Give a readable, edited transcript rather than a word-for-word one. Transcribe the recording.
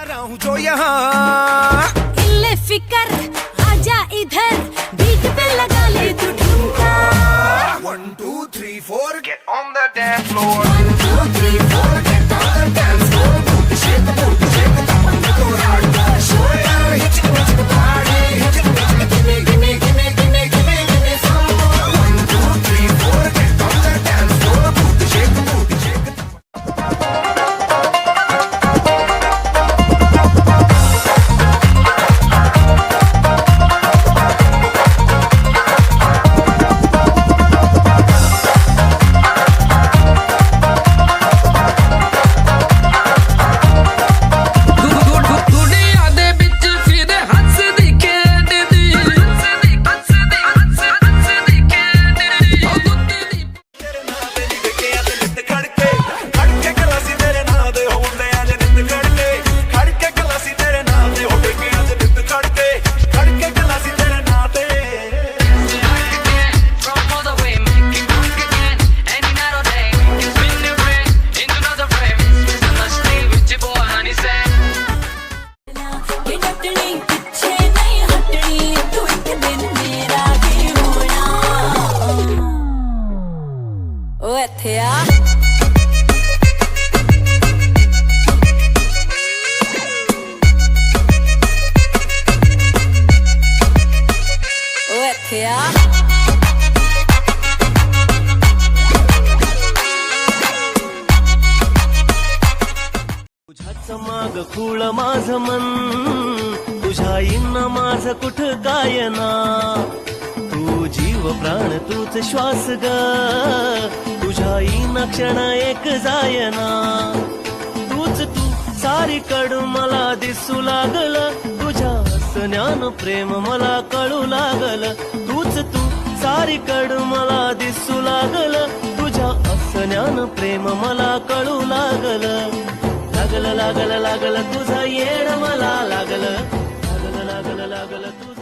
हूँ जो यहाँ इल्ले फिकर आजा इधर बीट पे लगा ले तू ठुमका 1 2 3 4 get on the dance floor 1 2 3 4 get on the dance floor shake the booty shake the top and go hard show it hit it with the party hit it with the give me some more 1 2 3 4 get on the dance floor booty shake the माग खुळ माझ मन तुझ्या इन्ना माझ कुठ गायना तू जीव प्राण तूच श्वास ग तुझ्या इन्ना क्षण एक जायना तूच तू सारी कड मला दिसू लागल तुझ्या हसण्यान प्रेम मला कळू लागल तूच तू सारी कड मला दिसू लागल तुझ्या हसण्यान प्रेम मला कळू लागल लागल लागल लागल तुझा येड मला लागल लागल लागल लागल तुझा